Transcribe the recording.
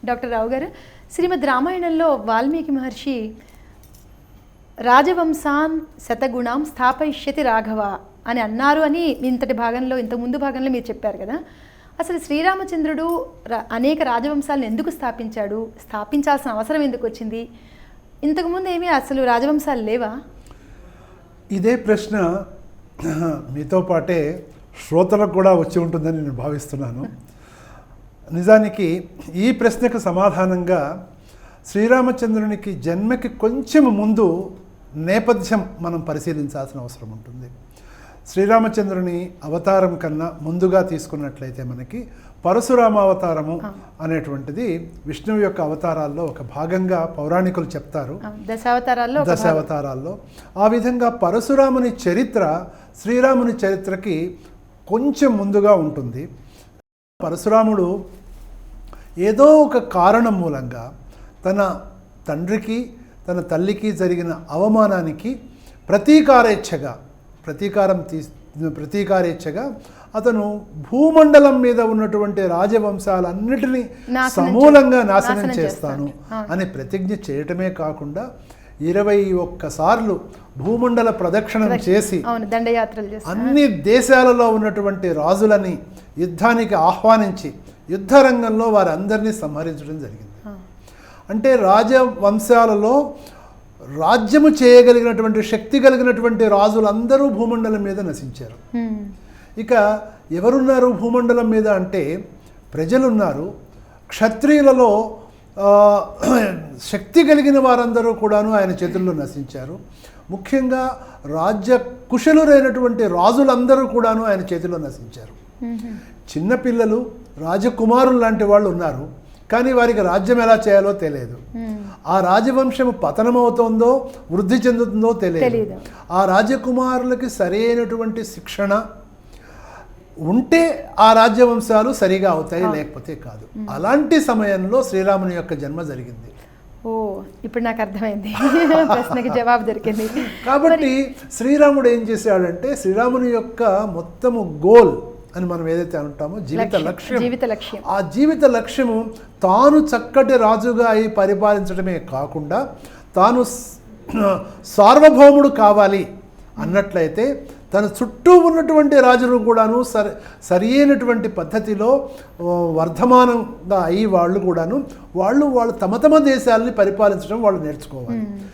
Doctor రావు గారు, శ్రీమద్ రామాయణంలో వాల్మీకి మహర్షి రాజవంశాన్ శతగుణాం స్థాపయిష్యతి రాఘవ అని అన్నారు అని ఇంత ముందు భాగంలో మీరు చెప్పారు కదా. అసలు శ్రీరామచంద్రుడు అనేక రాజవంశాలను ఎందుకు స్థాపించాడు, స్థాపించాల్సిన అవసరం ఎందుకు వచ్చింది? ఇంతకుముందు ఏమీ అసలు రాజవంశాలు లేవా? ఇదే ప్రశ్న మీతో పాటే శ్రోతలకు కూడా వచ్చి ఉంటుందని నేను భావిస్తున్నాను. నిజానికి ఈ ప్రశ్నకు సమాధానంగా శ్రీరామచంద్రునికి జన్మకి కొంచెం ముందు నేపథ్యం మనం పరిశీలించాల్సిన అవసరం ఉంటుంది. శ్రీరామచంద్రుని అవతారం కన్నా ముందుగా తీసుకున్నట్లయితే మనకి పరశురామ అవతారము అనేటువంటిది విష్ణువు యొక్క అవతారాల్లో ఒక భాగంగా పౌరాణికులు చెప్తారు. దశావతారాల్లో ఆ విధంగా పరశురాముని చరిత్ర శ్రీరాముని చరిత్రకి కొంచెం ముందుగా ఉంటుంది. పరశురాముడు ఏదో ఒక కారణం మూలంగా తన తండ్రికి తన తల్లికి జరిగిన అవమానానికి ప్రతీకారేచ్ఛగా అతను భూమండలం మీద ఉన్నటువంటి రాజవంశాలన్నిటినీ సమూలంగా నాశనం చేస్తాను అని ప్రతిజ్ఞ చేయటమే కాకుండా 21 సార్లు భూమండల ప్రదక్షిణం చేసి అన్ని దేశాలలో ఉన్నటువంటి రాజులని యుద్ధానికి ఆహ్వానించి యుద్ధరంగంలో వారందరినీ సంహరించడం జరిగింది. అంటే రాజవంశాలలో రాజ్యము చేయగలిగినటువంటి శక్తి కలిగినటువంటి రాజులందరూ భూమండలం మీద నశించారు. ఇక ఎవరున్నారు భూమండలం మీద అంటే ప్రజలున్నారు. క్షత్రియులలో శక్తి కలిగిన వారందరూ కూడాను ఆయన చేతుల్లో నశించారు. ముఖ్యంగా రాజ్య కుశలురైనటువంటి రాజులందరూ కూడాను ఆయన చేతిలో నశించారు. చిన్నపిల్లలు రాజకుమారులు లాంటి వాళ్ళు ఉన్నారు, కానీ వారికి రాజ్యం ఎలా చేయాలో తెలియదు. ఆ రాజవంశం పతనమవుతుందో వృద్ధి చెందుతుందో తెలియదు. ఆ రాజకుమారులకి సరైనటువంటి శిక్షణ ఉంటే ఆ రాజ్యవంశాలు సరిగా అవుతాయి, లేకపోతే కాదు. అలాంటి సమయంలో శ్రీరాముని యొక్క జన్మ జరిగింది. ఓ, ఇప్పుడు నాకు అర్థమైంది, ప్రశ్నకి జవాబు దొరికింది. కాబట్టి శ్రీరాముడు ఏం చేశాడంటే శ్రీరాముని యొక్క మొత్తము గోల్ అని మనం ఏదైతే అంటామో జీవిత లక్ష్యం, ఆ జీవిత లక్ష్యము తాను చక్కటి రాజుగా అయి పరిపాలించడమే కాకుండా తాను సార్వభౌముడు కావాలి అన్నట్లయితే తన చుట్టూ ఉన్నటువంటి రాజులు కూడాను సరి అయినటువంటి పద్ధతిలో వర్ధమానంగా అయ్యి వాళ్ళు తమ దేశాలని పరిపాలించడం వాళ్ళు నేర్చుకోవాలి.